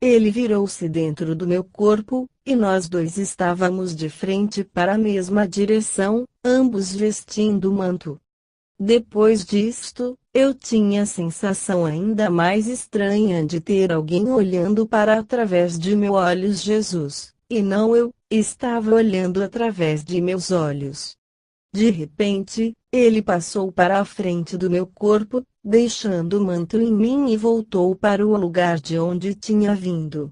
ele virou-se dentro do meu corpo, e nós dois estávamos de frente para a mesma direção, ambos vestindo o manto. Depois disto, eu tinha a sensação ainda mais estranha de ter alguém olhando para através de meus olhos. Jesus, e não eu, estava olhando através de meus olhos. De repente, ele passou para a frente do meu corpo, deixando o manto em mim e voltou para o lugar de onde tinha vindo.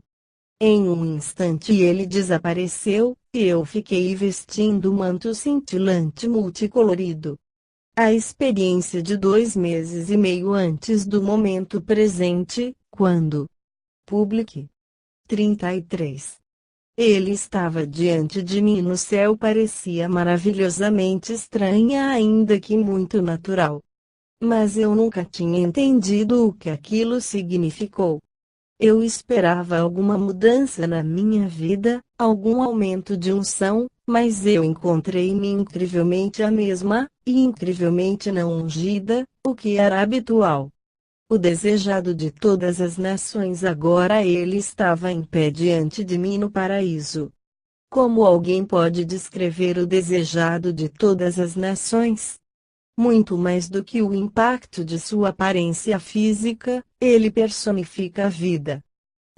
Em um instante ele desapareceu, e eu fiquei vestindo o manto cintilante multicolorido. A experiência de 2 meses e meio antes do momento presente, quando Public 33. Ele estava diante de mim no céu, parecia maravilhosamente estranha, ainda que muito natural. Mas eu nunca tinha entendido o que aquilo significou. Eu esperava alguma mudança na minha vida, algum aumento de unção, mas eu encontrei-me incrivelmente a mesma, e incrivelmente não ungida, o que era habitual. O desejado de todas as nações, agora ele estava em pé diante de mim no paraíso. Como alguém pode descrever o desejado de todas as nações? Muito mais do que o impacto de sua aparência física, ele personifica a vida.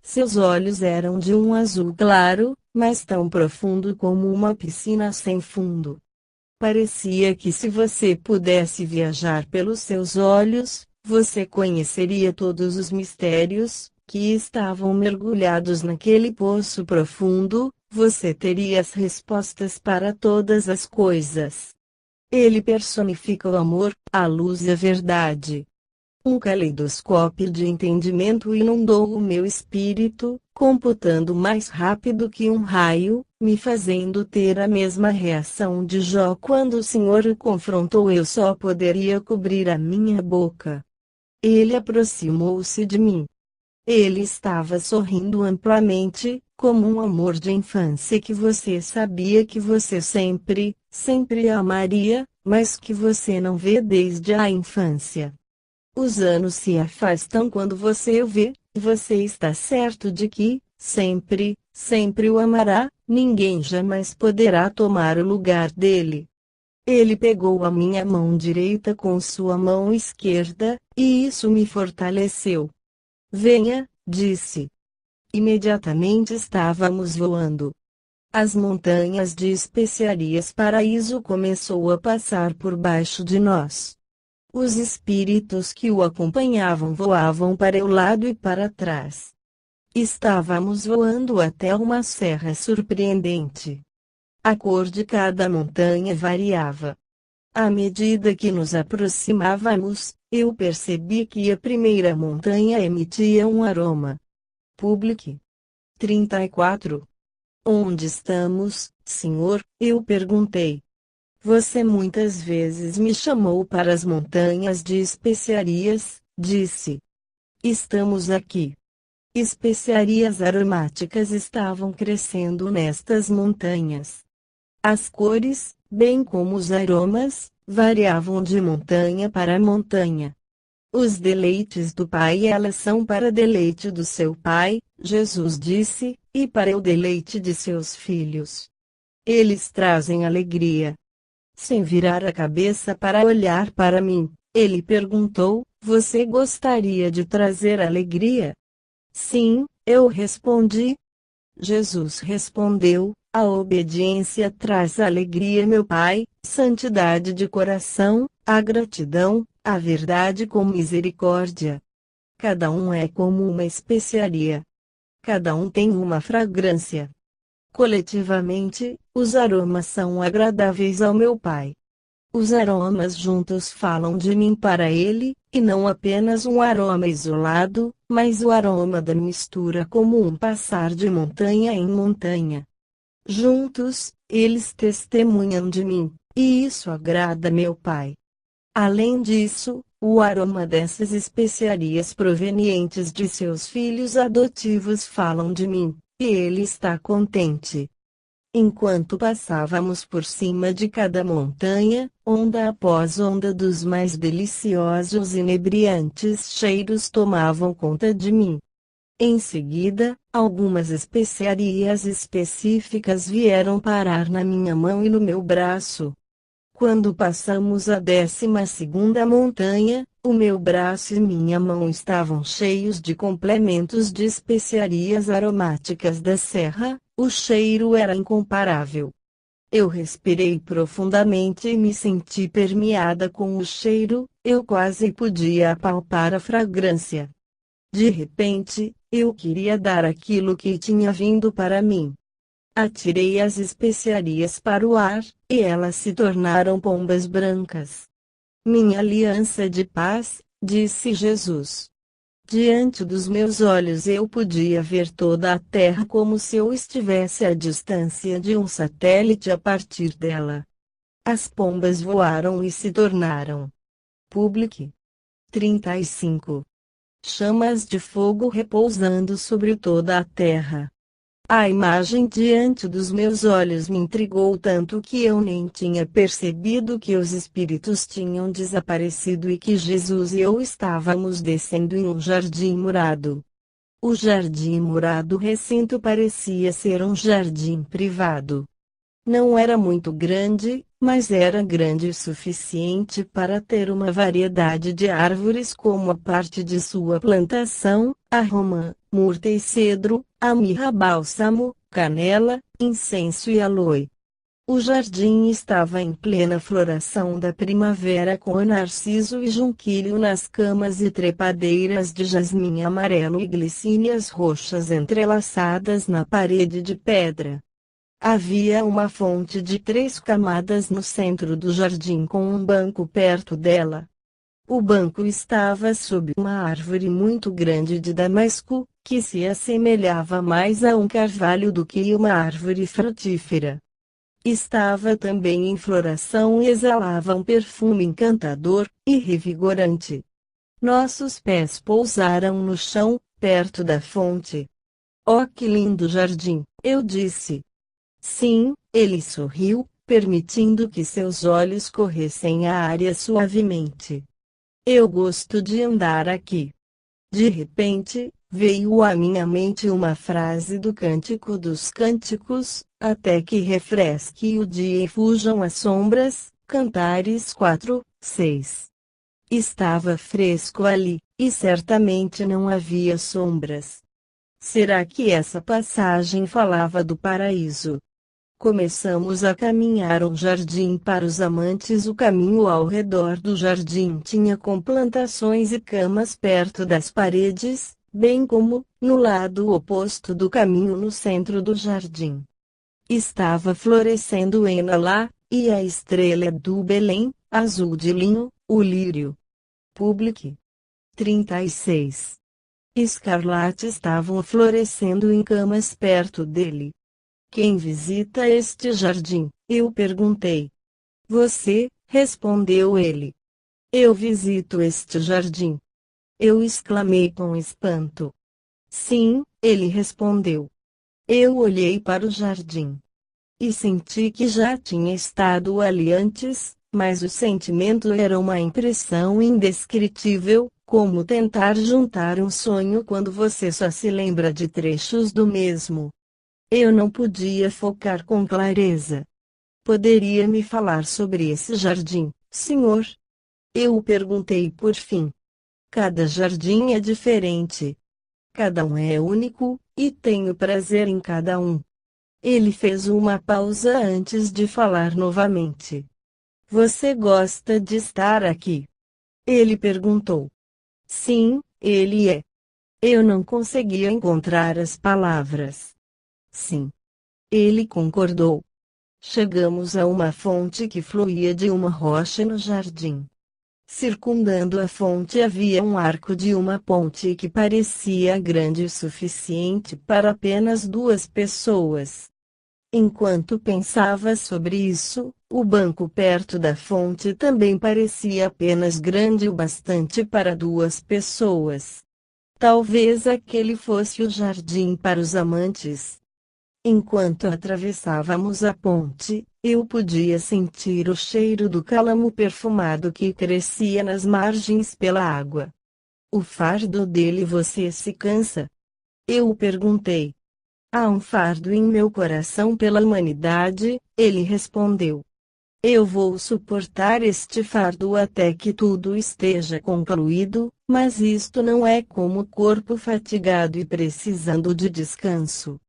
Seus olhos eram de um azul claro, mas tão profundo como uma piscina sem fundo. Parecia que se você pudesse viajar pelos seus olhos, você conheceria todos os mistérios que estavam mergulhados naquele poço profundo, você teria as respostas para todas as coisas. Ele personifica o amor, a luz e a verdade. Um caleidoscópio de entendimento inundou o meu espírito, computando mais rápido que um raio, me fazendo ter a mesma reação de Jó quando o Senhor o confrontou. Eu só poderia cobrir a minha boca. Ele aproximou-se de mim. Ele estava sorrindo amplamente, como um amor de infância que você sabia que você sempre, sempre amaria, mas que você não vê desde a infância. Os anos se afastam quando você o vê, e você está certo de que, sempre, sempre o amará, ninguém jamais poderá tomar o lugar dele. Ele pegou a minha mão direita com sua mão esquerda, e isso me fortaleceu. Venha, disse. Imediatamente estávamos voando. As montanhas de especiarias paraíso começou a passar por baixo de nós. Os espíritos que o acompanhavam voavam para o lado e para trás. Estávamos voando até uma serra surpreendente. A cor de cada montanha variava. À medida que nos aproximávamos, eu percebi que a primeira montanha emitia um aroma. Public 34. Onde estamos, senhor? Eu perguntei. Você muitas vezes me chamou para as montanhas de especiarias, disse. Estamos aqui. Especiarias aromáticas estavam crescendo nestas montanhas. As cores, bem como os aromas, variavam de montanha para montanha. Os deleites do Pai, elas são para deleite do seu Pai, Jesus disse, e para o deleite de seus filhos. Eles trazem alegria. Sem virar a cabeça para olhar para mim, ele perguntou: você gostaria de trazer alegria? Sim, eu respondi. Jesus respondeu: a obediência traz alegria, meu Pai, santidade de coração, a gratidão, a verdade com misericórdia. Cada um é como uma especiaria. Cada um tem uma fragrância. Coletivamente, os aromas são agradáveis ao meu Pai. Os aromas juntos falam de mim para Ele, e não apenas um aroma isolado, mas o aroma da mistura como um passar de montanha em montanha. Juntos, eles testemunham de mim, e isso agrada meu Pai. Além disso, o aroma dessas especiarias provenientes de seus filhos adotivos falam de mim, e Ele está contente. Enquanto passávamos por cima de cada montanha, onda após onda dos mais deliciosos e inebriantes cheiros tomavam conta de mim. Em seguida, algumas especiarias específicas vieram parar na minha mão e no meu braço. Quando passamos a 12ª montanha, o meu braço e minha mão estavam cheios de complementos de especiarias aromáticas da serra, o cheiro era incomparável. Eu respirei profundamente e me senti permeada com o cheiro, eu quase podia apalpar a fragrância. De repente, eu queria dar aquilo que tinha vindo para mim. Atirei as especiarias para o ar, e elas se tornaram pombas brancas. Minha aliança de paz, disse Jesus. Diante dos meus olhos eu podia ver toda a terra como se eu estivesse à distância de um satélite a partir dela. As pombas voaram e se tornaram. Public 35. Chamas de fogo repousando sobre toda a terra. A imagem diante dos meus olhos me intrigou tanto que eu nem tinha percebido que os espíritos tinham desaparecido e que Jesus e eu estávamos descendo em um jardim murado. O jardim murado recinto parecia ser um jardim privado. Não era muito grande, mas era grande o suficiente para ter uma variedade de árvores como a parte de sua plantação, a romã, murta e cedro, a mirra, bálsamo, canela, incenso e aloe. O jardim estava em plena floração da primavera com narciso e junquilho nas camas e trepadeiras de jasmim amarelo e glicínias roxas entrelaçadas na parede de pedra. Havia uma fonte de 3 camadas no centro do jardim com um banco perto dela. O banco estava sob uma árvore muito grande de damasco, que se assemelhava mais a um carvalho do que uma árvore frutífera. Estava também em floração e exalava um perfume encantador e revigorante. Nossos pés pousaram no chão, perto da fonte. Oh, que lindo jardim, eu disse. Sim, ele sorriu, permitindo que seus olhos corressem a área suavemente. Eu gosto de andar aqui. De repente, veio à minha mente uma frase do Cântico dos Cânticos, até que refresque o dia e fujam as sombras, Cantares 4, 6. Estava fresco ali, e certamente não havia sombras. Será que essa passagem falava do paraíso? Começamos a caminhar um jardim para os amantes. O caminho ao redor do jardim tinha com plantações e camas perto das paredes, bem como, no lado oposto do caminho no centro do jardim. Estava florescendo Enalá, e a estrela do Belém, azul de linho, o lírio. Public 36. Escarlate estavam florescendo em camas perto dele. Quem visita este jardim? Eu perguntei. Você, respondeu ele. Eu visito este jardim. Eu exclamei com espanto. Sim, ele respondeu. Eu olhei para o jardim. E senti que já tinha estado ali antes, mas o sentimento era uma impressão indescritível, como tentar juntar um sonho quando você só se lembra de trechos do mesmo. Eu não podia focar com clareza. Poderia me falar sobre esse jardim, senhor? Eu o perguntei por fim. Cada jardim é diferente. Cada um é único, e tenho prazer em cada um. Ele fez uma pausa antes de falar novamente. Você gosta de estar aqui? Ele perguntou. Sim, ele é. Eu não conseguia encontrar as palavras. Sim. Ele concordou. Chegamos a uma fonte que fluía de uma rocha no jardim. Circundando a fonte havia um arco de uma ponte que parecia grande o suficiente para apenas 2 pessoas. Enquanto pensava sobre isso, o banco perto da fonte também parecia apenas grande o bastante para 2 pessoas. Talvez aquele fosse o jardim para os amantes. Enquanto atravessávamos a ponte, eu podia sentir o cheiro do cálamo perfumado que crescia nas margens pela água. O fardo dele você se cansa? Eu perguntei. Há um fardo em meu coração pela humanidade, ele respondeu. Eu vou suportar este fardo até que tudo esteja concluído, mas isto não é como o corpo fatigado e precisando de descanso.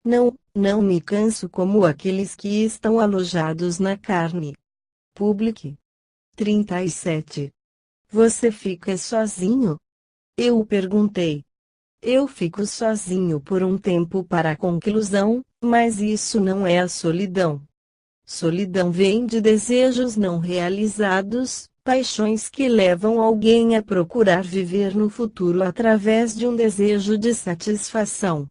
Não me canso como aqueles que estão alojados na carne. Public 37. Você fica sozinho? Eu perguntei. Eu fico sozinho por um tempo para a conclusão, mas isso não é a solidão. Solidão vem de desejos não realizados, paixões que levam alguém a procurar viver no futuro através de um desejo de satisfação.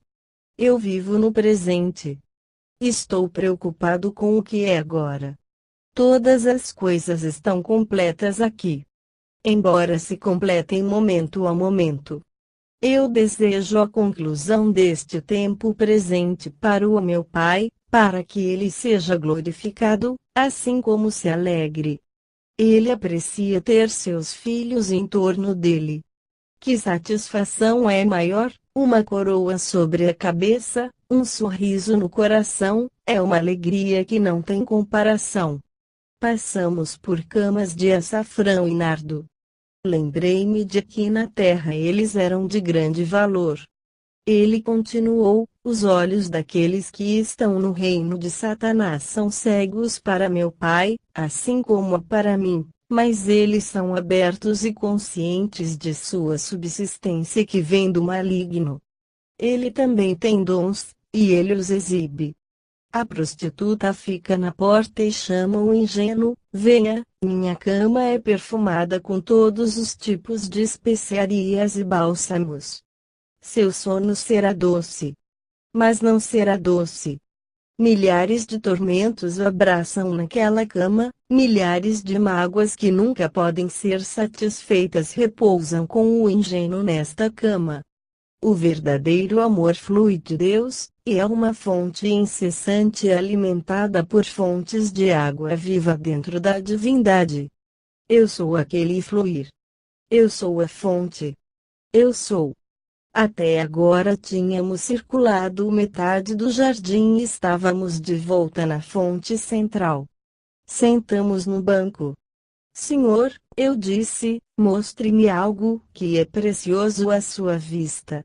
Eu vivo no presente. Estou preocupado com o que é agora. Todas as coisas estão completas aqui. Embora se completem momento a momento. Eu desejo a conclusão deste tempo presente para o meu Pai, para que ele seja glorificado, assim como se alegre. Ele aprecia ter seus filhos em torno dele. Que satisfação é maior? Uma coroa sobre a cabeça, um sorriso no coração, é uma alegria que não tem comparação. Passamos por camas de açafrão e nardo. Lembrei-me de que na terra eles eram de grande valor. Ele continuou: os olhos daqueles que estão no reino de Satanás são cegos para meu Pai, assim como para mim, mas eles são abertos e conscientes de sua subsistência que vem do maligno. Ele também tem dons, e ele os exibe. A prostituta fica na porta e chama o ingênuo: venha, minha cama é perfumada com todos os tipos de especiarias e bálsamos. Seu sono será doce. Mas não será doce. Milhares de tormentos o abraçam naquela cama, milhares de mágoas que nunca podem ser satisfeitas repousam com o ingênuo nesta cama. O verdadeiro amor flui de Deus, e é uma fonte incessante alimentada por fontes de água viva dentro da divindade. Eu sou aquele fluir. Eu sou a fonte. Eu sou. Até agora tínhamos circulado metade do jardim e estávamos de volta na fonte central. Sentamos no banco. Senhor, eu disse, mostre-me algo que é precioso à sua vista.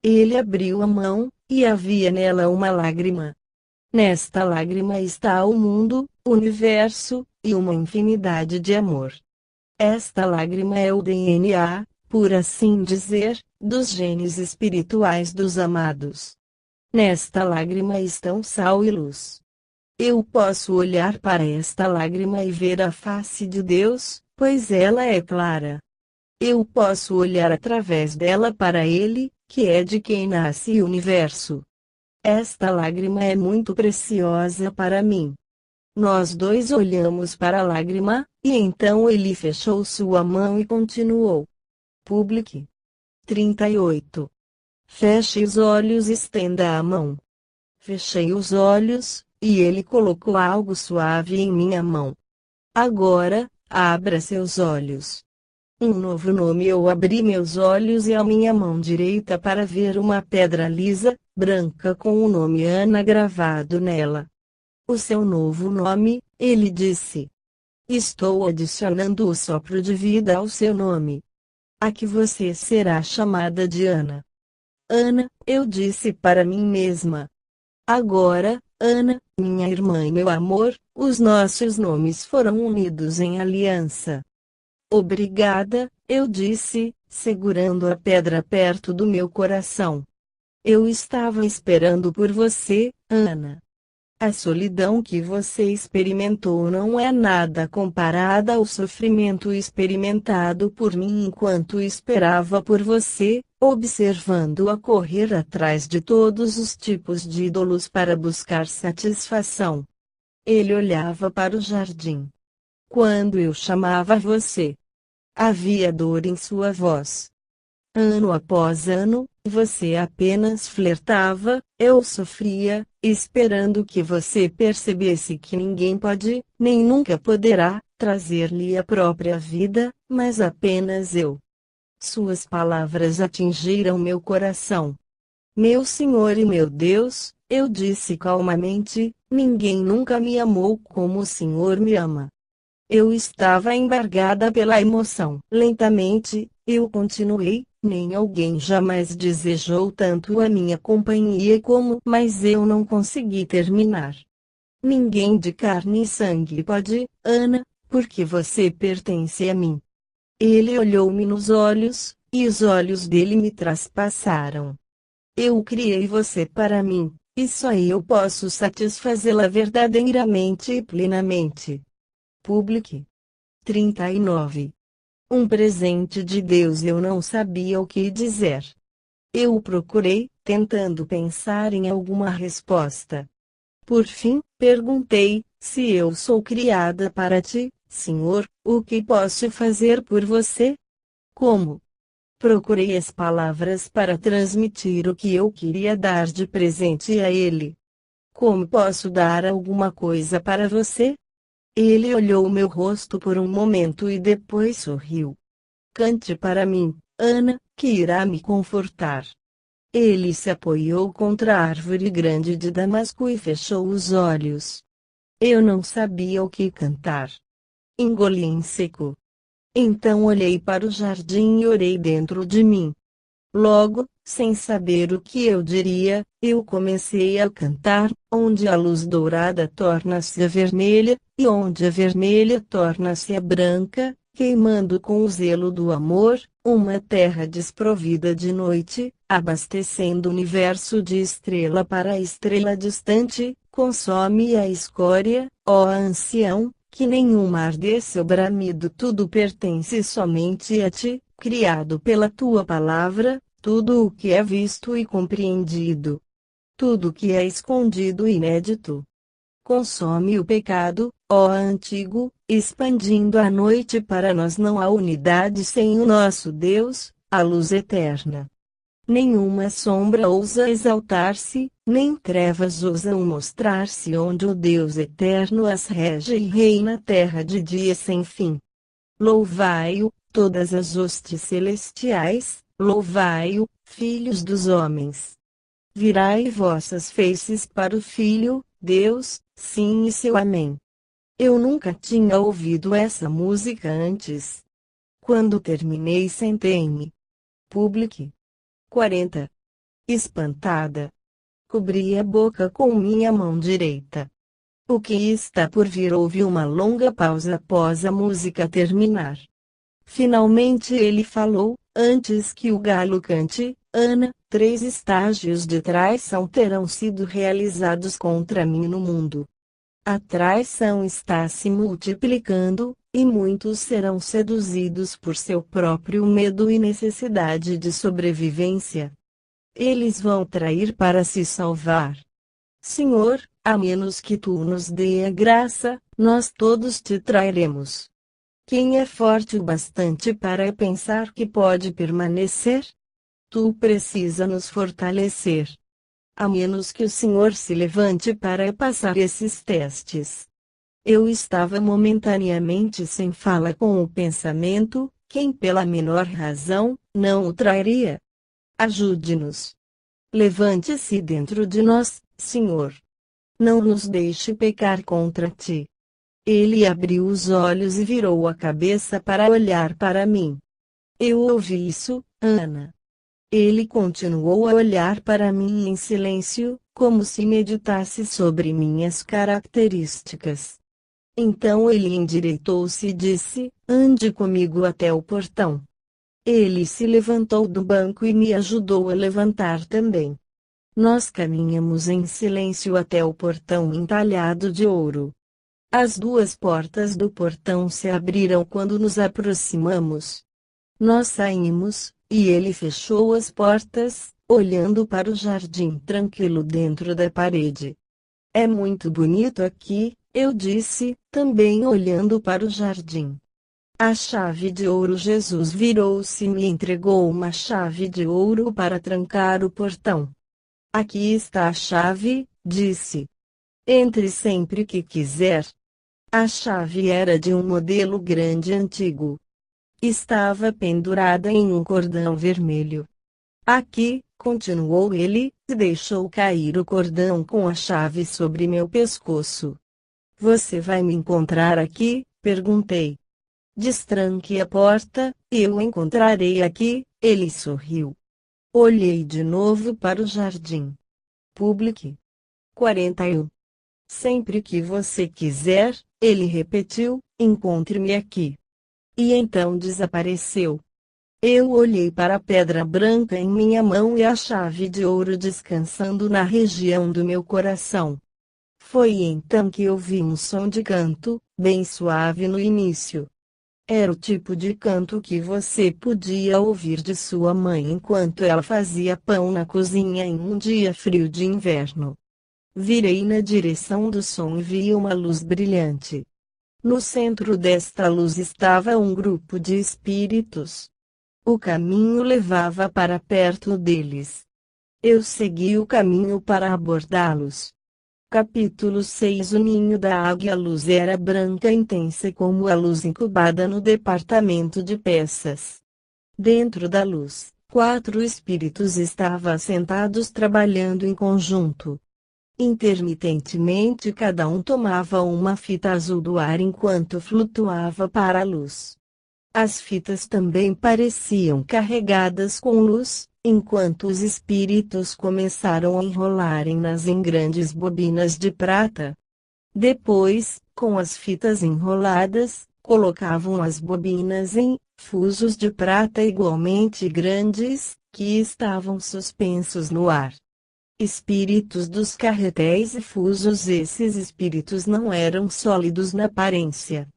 Ele abriu a mão, e havia nela uma lágrima. Nesta lágrima está o mundo, o universo, e uma infinidade de amor. Esta lágrima é o DNA, por assim dizer, dos genes espirituais dos amados. Nesta lágrima estão sal e luz. Eu posso olhar para esta lágrima e ver a face de Deus, pois ela é clara. Eu posso olhar através dela para Ele, que é de quem nasce o universo. Esta lágrima é muito preciosa para mim. Nós dois olhamos para a lágrima, e então ele fechou sua mão e continuou. Public 38. Feche os olhos e estenda a mão. Fechei os olhos, e ele colocou algo suave em minha mão. Agora, abra seus olhos. Um novo nome. Eu abri meus olhos e a minha mão direita para ver uma pedra lisa, branca com o nome Ana gravado nela. O seu novo nome, ele disse. Estou adicionando o sopro de vida ao seu nome. Aqui você será chamada de Ana. Ana, eu disse para mim mesma. Agora, Ana, minha irmã e meu amor, os nossos nomes foram unidos em aliança. Obrigada, eu disse, segurando a pedra perto do meu coração. Eu estava esperando por você, Ana. A solidão que você experimentou não é nada comparada ao sofrimento experimentado por mim enquanto esperava por você, observando-a correr atrás de todos os tipos de ídolos para buscar satisfação. Ele olhava para o jardim. Quando eu chamava você, havia dor em sua voz. Ano após ano, você apenas flertava, eu sofria, esperando que você percebesse que ninguém pode, nem nunca poderá, trazer-lhe a própria vida, mas apenas eu. Suas palavras atingiram meu coração. Meu Senhor e meu Deus, eu disse calmamente, ninguém nunca me amou como o Senhor me ama. Eu estava embargada pela emoção. Lentamente, eu continuei, nem alguém jamais desejou tanto a minha companhia como, mas eu não consegui terminar. Ninguém de carne e sangue pode, Ana, porque você pertence a mim. Ele olhou-me nos olhos, e os olhos dele me traspassaram. Eu criei você para mim, e só eu posso satisfazê-la verdadeiramente e plenamente. Publique. 39. Um presente de Deus. Eu não sabia o que dizer. Eu o procurei, tentando pensar em alguma resposta. Por fim, perguntei, se eu sou criada para ti, Senhor, o que posso fazer por você? Como? Procurei as palavras para transmitir o que eu queria dar de presente a ele. Como posso dar alguma coisa para você? Ele olhou meu rosto por um momento e depois sorriu. Cante para mim, Ana, que irá me confortar. Ele se apoiou contra a árvore grande de damasco e fechou os olhos. Eu não sabia o que cantar. Engoli em seco. Então olhei para o jardim e orei dentro de mim. Logo, sem saber o que eu diria, eu comecei a cantar, onde a luz dourada torna-se a vermelha, e onde a vermelha torna-se a branca, queimando com o zelo do amor, uma terra desprovida de noite, abastecendo o universo de estrela para estrela distante, consome a escória, ó ancião, que nenhum mar dê seu bramido, tudo pertence somente a ti, criado pela tua palavra, tudo o que é visto e compreendido, tudo o que é escondido e inédito. Consome o pecado, ó antigo, expandindo a noite para nós. Não há unidade sem o nosso Deus, a luz eterna. Nenhuma sombra ousa exaltar-se, nem trevas ousam mostrar-se onde o Deus eterno as rege e reina a terra de dia sem fim. Louvai-o, todas as hostes celestiais, louvai-o, filhos dos homens. Virai vossas faces para o Filho, Deus, sim e seu amém. Eu nunca tinha ouvido essa música antes. Quando terminei sentei-me. Publique. 40. Espantada. Cobri a boca com minha mão direita. O que está por vir? Houve uma longa pausa após a música terminar. Finalmente ele falou, antes que o galo cante, Ana, 3 estágios de traição terão sido realizados contra mim no mundo. A traição está se multiplicando, e muitos serão seduzidos por seu próprio medo e necessidade de sobrevivência. Eles vão trair para se salvar. Senhor, a menos que tu nos dê a graça, nós todos te trairemos. Quem é forte o bastante para pensar que pode permanecer? Tu precisa nos fortalecer. A menos que o Senhor se levante para passar esses testes. Eu estava momentaneamente sem fala com o pensamento, quem pela menor razão, não o trairia? Ajude-nos. Levante-se dentro de nós, Senhor. Não nos deixe pecar contra ti. Ele abriu os olhos e virou a cabeça para olhar para mim. Eu ouvi isso, Ana. Ele continuou a olhar para mim em silêncio, como se meditasse sobre minhas características. Então ele endireitou-se e disse, ande comigo até o portão. Ele se levantou do banco e me ajudou a levantar também. Nós caminhamos em silêncio até o portão entalhado de ouro. As 2 portas do portão se abriram quando nos aproximamos. Nós saímos, e ele fechou as portas, olhando para o jardim tranquilo dentro da parede. É muito bonito aqui, eu disse, também olhando para o jardim. A chave de ouro. Jesus virou-se e me entregou uma chave de ouro para trancar o portão. Aqui está a chave, disse. Entre sempre que quiser. A chave era de um modelo grande antigo. Estava pendurada em um cordão vermelho. Aqui, continuou ele, e deixou cair o cordão com a chave sobre meu pescoço. Você vai me encontrar aqui? Perguntei. Destranque a porta, e eu encontrarei aqui, ele sorriu. Olhei de novo para o jardim. Public. 41. Sempre que você quiser, ele repetiu, encontre-me aqui. E então desapareceu. Eu olhei para a pedra branca em minha mão e a chave de ouro descansando na região do meu coração. Foi então que ouvi um som de canto, bem suave no início. Era o tipo de canto que você podia ouvir de sua mãe enquanto ela fazia pão na cozinha em um dia frio de inverno. Virei na direção do som e vi uma luz brilhante. No centro desta luz estava um grupo de espíritos. O caminho levava para perto deles. Eu segui o caminho para abordá-los. Capítulo 6. O ninho da águia. A luz era branca intensa como a luz incubada no departamento de peças. Dentro da luz, 4 espíritos estavam sentados trabalhando em conjunto. Intermitentemente cada um tomava uma fita azul do ar enquanto flutuava para a luz. As fitas também pareciam carregadas com luz, enquanto os espíritos começaram a enrolarem-nas em grandes bobinas de prata. Depois, com as fitas enroladas, colocavam as bobinas em fusos de prata igualmente grandes, que estavam suspensos no ar. Espíritos dos carretéis e fusos. Esses espíritos não eram sólidos na aparência.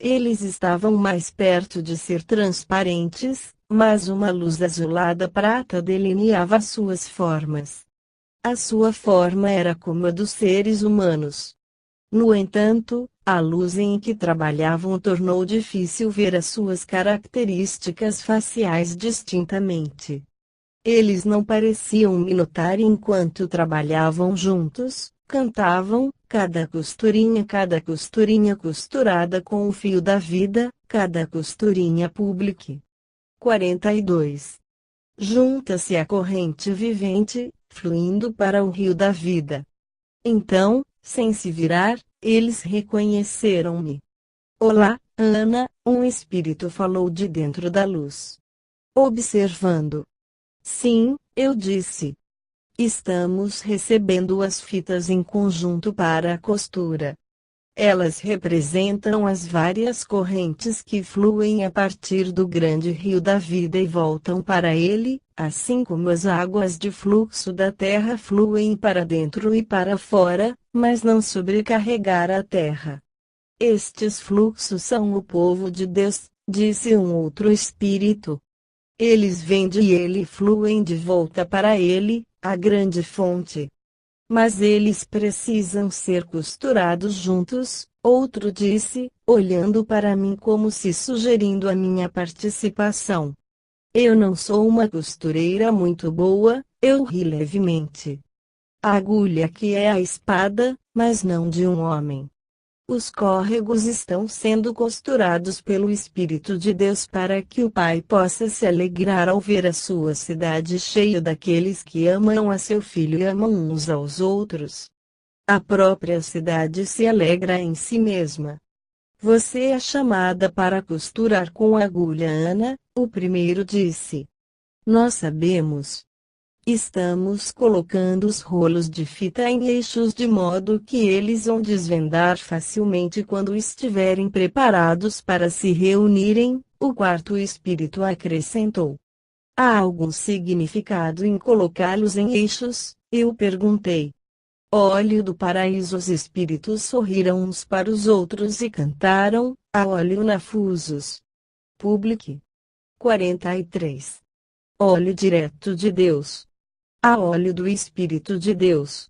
Eles estavam mais perto de ser transparentes, mas uma luz azulada prata delineava suas formas. A sua forma era como a dos seres humanos. No entanto, a luz em que trabalhavam tornou difícil ver as suas características faciais distintamente. Eles não pareciam me notar enquanto trabalhavam juntos. Cantavam, cada costurinha costurada com o fio da vida, cada costurinha. Public. 42. Junta-se a corrente vivente, fluindo para o rio da vida. Então, sem se virar, eles reconheceram-me. Olá, Ana, um espírito falou de dentro da luz. Observando. Sim, eu disse. Estamos recebendo as fitas em conjunto para a costura. Elas representam as várias correntes que fluem a partir do grande rio da vida e voltam para ele, assim como as águas de fluxo da terra fluem para dentro e para fora, mas não sobrecarregar a terra. Estes fluxos são o povo de Deus, disse um outro espírito. Eles vêm de ele e fluem de volta para ele, a grande fonte. Mas eles precisam ser costurados juntos, outro disse, olhando para mim como se sugerindo a minha participação. Eu não sou uma costureira muito boa, eu ri levemente. A agulha que é a espada, mas não de um homem. Os córregos estão sendo costurados pelo Espírito de Deus para que o Pai possa se alegrar ao ver a sua cidade cheia daqueles que amam a seu Filho e amam uns aos outros. A própria cidade se alegra em si mesma. Você é chamada para costurar com agulha, Ana, o primeiro disse. Nós sabemos. Estamos colocando os rolos de fita em eixos de modo que eles vão desvendar facilmente quando estiverem preparados para se reunirem, o quarto espírito acrescentou. Há algum significado em colocá-los em eixos? Eu perguntei. Óleo do paraíso. Os espíritos sorriram uns para os outros e cantaram, a óleo na fusos. Public. 43. Óleo direto de Deus. A óleo do Espírito de Deus.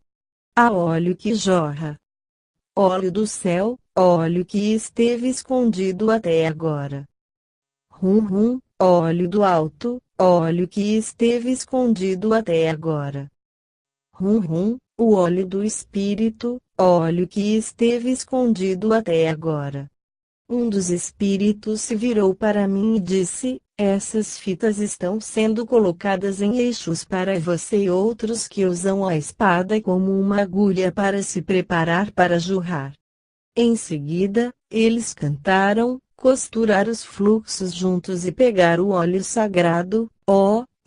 A óleo que jorra. Óleo do céu, óleo que esteve escondido até agora. Óleo do alto, óleo que esteve escondido até agora. O óleo do Espírito, óleo que esteve escondido até agora. Um dos espíritos se virou para mim e disse: essas fitas estão sendo colocadas em eixos para você e outros que usam a espada como uma agulha para se preparar para jurrar. Em seguida, eles cantaram, costurar os fluxos juntos e pegar o óleo sagrado,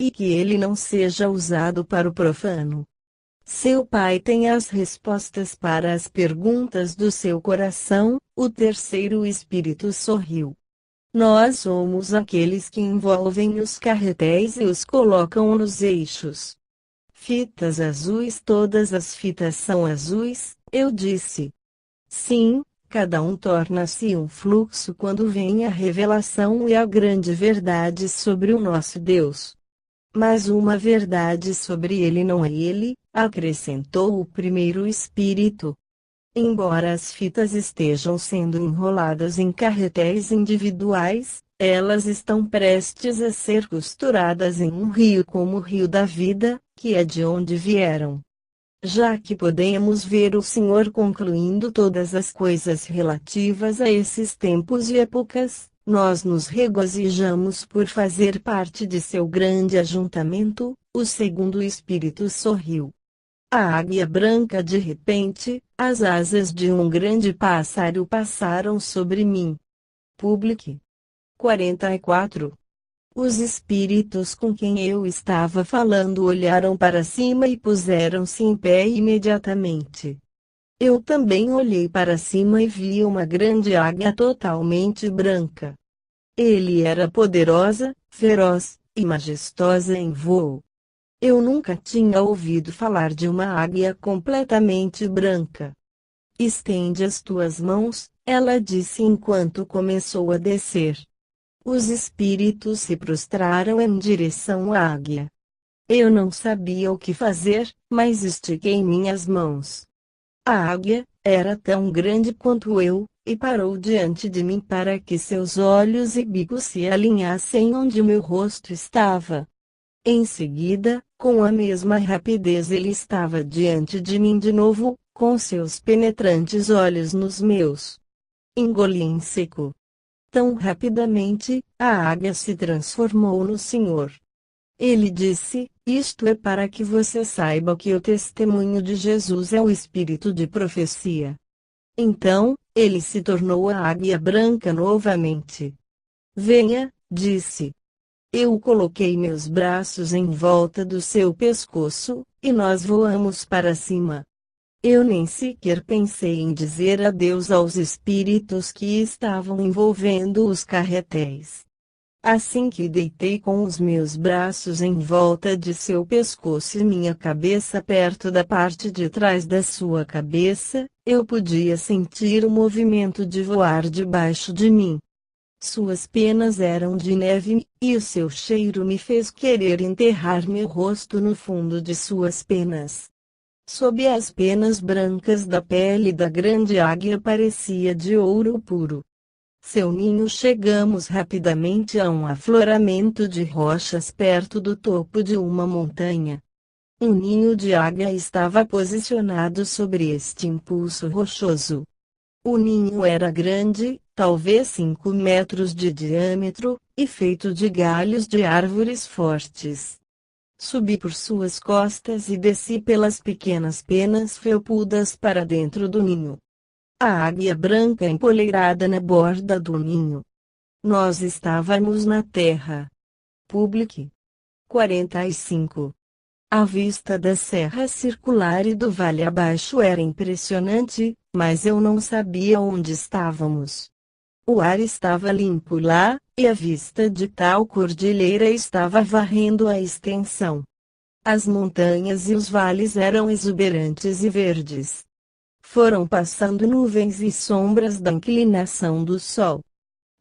e que ele não seja usado para o profano. Seu pai tem as respostas para as perguntas do seu coração. O terceiro espírito sorriu. Nós somos aqueles que envolvem os carretéis e os colocam nos eixos. Fitas azuis. Todas as fitas são azuis, eu disse. Sim, cada um torna-se um fluxo quando vem a revelação e a grande verdade sobre o nosso Deus. Mas uma verdade sobre ele não é ele, acrescentou o primeiro espírito. Embora as fitas estejam sendo enroladas em carretéis individuais, elas estão prestes a ser costuradas em um rio como o rio da vida, que é de onde vieram. Já que podemos ver o Senhor concluindo todas as coisas relativas a esses tempos e épocas, nós nos regozijamos por fazer parte de seu grande ajuntamento. O segundo espírito sorriu. A águia branca. De repente, as asas de um grande pássaro passaram sobre mim. Public 44. Os espíritos com quem eu estava falando olharam para cima e puseram-se em pé imediatamente. Eu também olhei para cima e vi uma grande águia totalmente branca. Ele era poderosa, feroz e majestosa em voo. Eu nunca tinha ouvido falar de uma águia completamente branca. Estende as tuas mãos, ela disse enquanto começou a descer. Os espíritos se prostraram em direção à águia. Eu não sabia o que fazer, mas estiquei minhas mãos. A águia era tão grande quanto eu, e parou diante de mim para que seus olhos e bico se alinhassem onde meu rosto estava. Em seguida, com a mesma rapidez ele estava diante de mim de novo, com seus penetrantes olhos nos meus. Engoli em seco. Tão rapidamente, a águia se transformou no Senhor. Ele disse: isto é para que você saiba que o testemunho de Jesus é o espírito de profecia. Então, ele se tornou a águia branca novamente. Venha, disse. Eu coloquei meus braços em volta do seu pescoço, e nós voamos para cima. Eu nem sequer pensei em dizer adeus aos espíritos que estavam envolvendo os carretéis. Assim que deitei com os meus braços em volta de seu pescoço e minha cabeça perto da parte de trás da sua cabeça, eu podia sentir o movimento de voar debaixo de mim. Suas penas eram de neve, e o seu cheiro me fez querer enterrar meu rosto no fundo de suas penas. Sob as penas brancas da pele da grande águia parecia de ouro puro. Seu ninho. Chegamos rapidamente a um afloramento de rochas perto do topo de uma montanha. Um ninho de águia estava posicionado sobre este impulso rochoso. O ninho era grande, talvez 5 metros de diâmetro, e feito de galhos de árvores fortes. Subi por suas costas e desci pelas pequenas penas felpudas para dentro do ninho. A águia branca empoleirada na borda do ninho. Nós estávamos na terra. Public 45. A vista da serra circular e do vale abaixo era impressionante, mas eu não sabia onde estávamos. O ar estava limpo lá, e a vista de tal cordilheira estava varrendo a extensão. As montanhas e os vales eram exuberantes e verdes. Foram passando nuvens e sombras da inclinação do sol.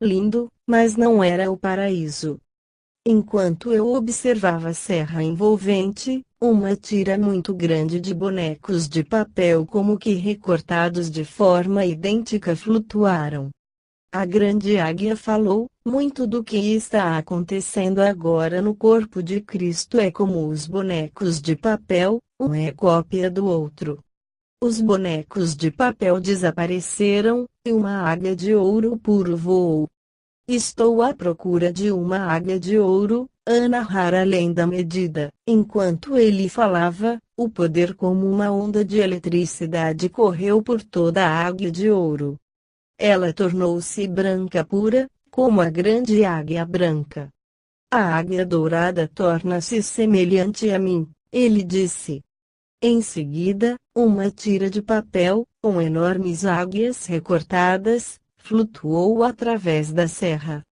Lindo, mas não era o paraíso. Enquanto eu observava a serra envolvente, uma tira muito grande de bonecos de papel como que recortados de forma idêntica flutuaram. A grande águia falou: muito do que está acontecendo agora no corpo de Cristo é como os bonecos de papel, um é cópia do outro. os bonecos de papel desapareceram, e uma águia de ouro puro voou. Estou à procura de uma águia de ouro, Ana rara além da medida. Enquanto ele falava, o poder como uma onda de eletricidade correu por toda a águia de ouro. Ela tornou-se branca pura, como a grande águia branca. A águia dourada torna-se semelhante a mim, ele disse. Em seguida, uma tira de papel, com enormes águias recortadas, flutuou através da serra.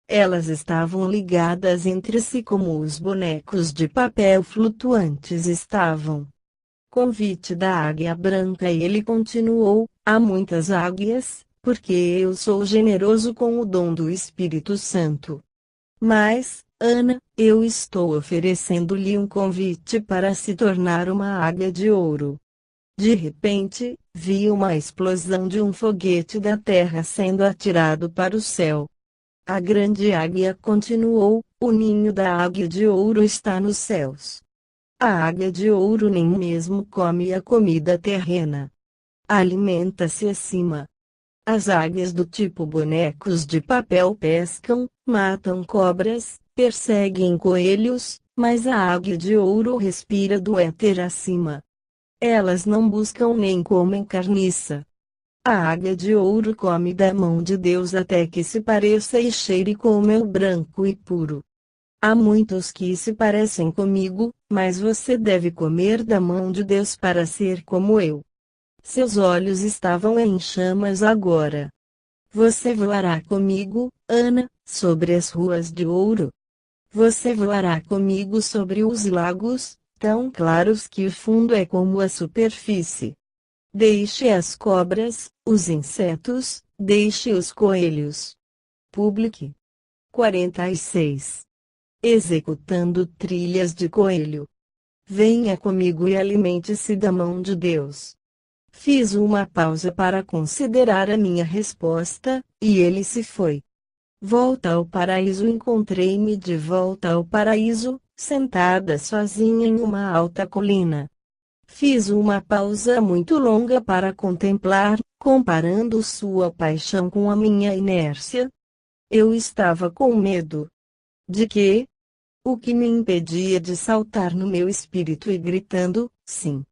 Elas estavam ligadas entre si como os bonecos de papel flutuantes estavam. Convite da águia branca e ele continuou, há muitas águias, porque eu sou generoso com o dom do Espírito Santo. Mas, Ana, eu estou oferecendo-lhe um convite para se tornar uma águia de ouro. De repente, vi uma explosão de um foguete da terra sendo atirado para o céu. A grande águia continuou, o ninho da águia de ouro está nos céus. A águia de ouro nem mesmo come a comida terrena. Alimenta-se acima. As águias do tipo bonecos de papel pescam, matam cobras, perseguem coelhos, mas a águia de ouro respira do éter acima. Elas não buscam nem comem carniça. A águia de ouro come da mão de Deus até que se pareça e cheire como eu branco e puro. Há muitos que se parecem comigo, mas você deve comer da mão de Deus para ser como eu. Seus olhos estavam em chamas agora. Você voará comigo, Ana, sobre as ruas de ouro. Você voará comigo sobre os lagos, tão claros que o fundo é como a superfície. Deixe as cobras, os insetos, deixe os coelhos. Publique. 46. Executando trilhas de coelho. Venha comigo e alimente-se da mão de Deus. Fiz uma pausa para considerar a minha resposta, e ele se foi. Volta ao paraíso. Encontrei-me de volta ao paraíso, sentada sozinha em uma alta colina. Fiz uma pausa muito longa para contemplar, comparando sua paixão com a minha inércia. Eu estava com medo. De quê? O que me impedia de saltar no meu espírito e gritando, sim.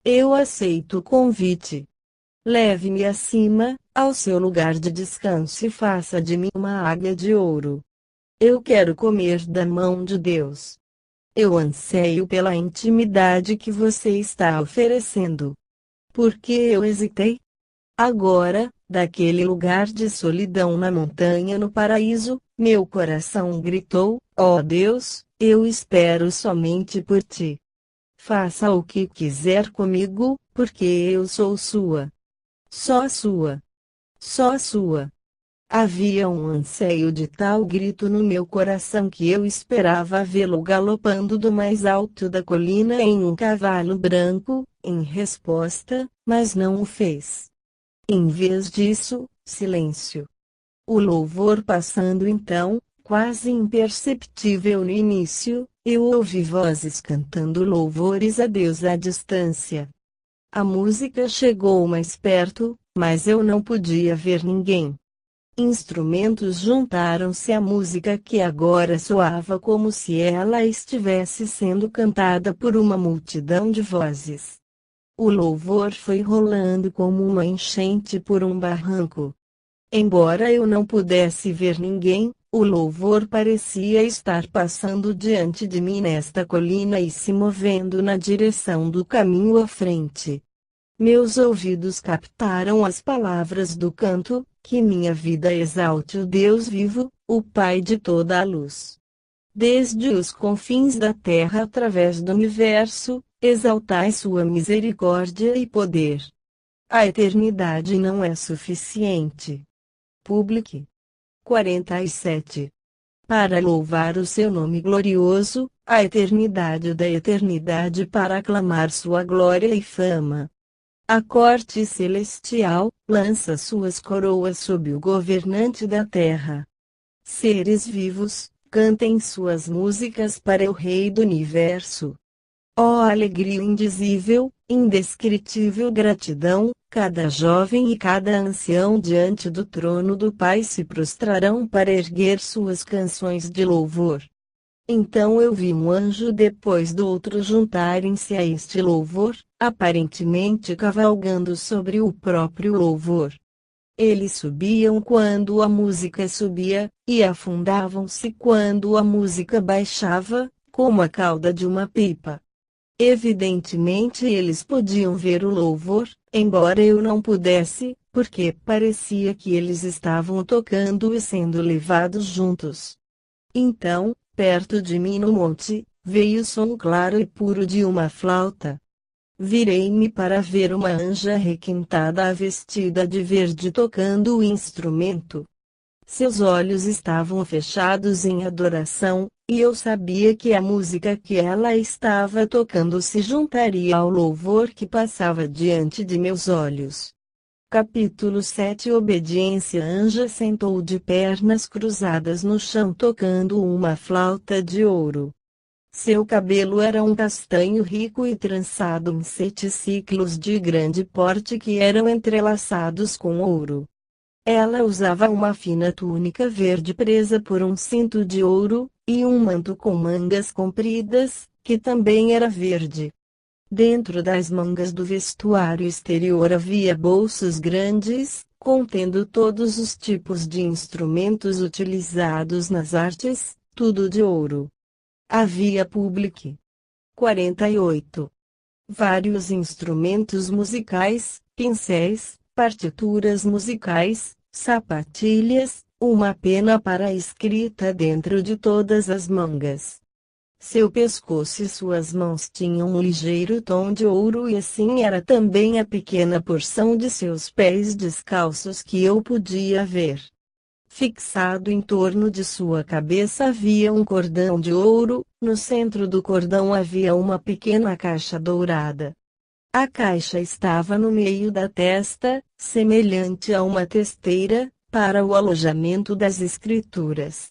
Eu aceito o convite. Leve-me acima, ao seu lugar de descanso e faça de mim uma águia de ouro. Eu quero comer da mão de Deus. Eu anseio pela intimidade que você está oferecendo. Por que eu hesitei? Agora, daquele lugar de solidão na montanha no paraíso, meu coração gritou, ó Deus, eu espero somente por ti. Faça o que quiser comigo, porque eu sou sua. Só sua. Só sua. Havia um anseio de tal grito no meu coração que eu esperava vê-lo galopando do mais alto da colina em um cavalo branco, em resposta, mas não o fez. Em vez disso, silêncio. O louvor passando então, quase imperceptível no início, eu ouvi vozes cantando louvores a Deus à distância. A música chegou mais perto, mas eu não podia ver ninguém. Instrumentos juntaram-se à música que agora soava como se ela estivesse sendo cantada por uma multidão de vozes. O louvor foi rolando como uma enchente por um barranco. Embora eu não pudesse ver ninguém, o louvor parecia estar passando diante de mim nesta colina e se movendo na direção do caminho à frente. Meus ouvidos captaram as palavras do canto, que minha vida exalte o Deus vivo, o Pai de toda a luz. Desde os confins da terra através do universo, exaltai sua misericórdia e poder. A eternidade não é suficiente. Publique. 47. Para louvar o seu nome glorioso, a eternidade da eternidade para aclamar sua glória e fama. A corte celestial lança suas coroas sob o governante da terra. Seres vivos, cantem suas músicas para o Rei do Universo. Ó alegria indizível, indescritível gratidão, cada jovem e cada ancião diante do trono do Pai se prostrarão para erguer suas canções de louvor. Então eu vi um anjo depois do outro juntarem-se a este louvor, aparentemente cavalgando sobre o próprio louvor. Eles subiam quando a música subia, e afundavam-se quando a música baixava, como a cauda de uma pipa. Evidentemente eles podiam ver o louvor, embora eu não pudesse, porque parecia que eles estavam tocando e sendo levados juntos. Então, perto de mim no monte, veio o som claro e puro de uma flauta. Virei-me para ver uma anja requintada vestida de verde tocando o instrumento. Seus olhos estavam fechados em adoração, e eu sabia que a música que ela estava tocando se juntaria ao louvor que passava diante de meus olhos. Capítulo 7. Obediência. A anja sentou de pernas cruzadas no chão tocando uma flauta de ouro. Seu cabelo era um castanho rico e trançado em 7 ciclos de grande porte que eram entrelaçados com ouro. Ela usava uma fina túnica verde presa por um cinto de ouro, e um manto com mangas compridas, que também era verde. Dentro das mangas do vestuário exterior havia bolsos grandes, contendo todos os tipos de instrumentos utilizados nas artes, tudo de ouro. Havia publique. 48. Vários instrumentos musicais, pincéis, partituras musicais, sapatilhas, uma pena para a escrita dentro de todas as mangas. Seu pescoço e suas mãos tinham um ligeiro tom de ouro e assim era também a pequena porção de seus pés descalços que eu podia ver. Fixado em torno de sua cabeça havia um cordão de ouro, no centro do cordão havia uma pequena caixa dourada. A caixa estava no meio da testa, semelhante a uma testeira, para o alojamento das escrituras.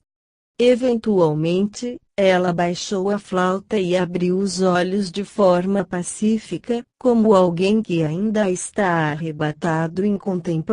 Eventualmente, ela baixou a flauta e abriu os olhos de forma pacífica, como alguém que ainda está arrebatado em contemplação.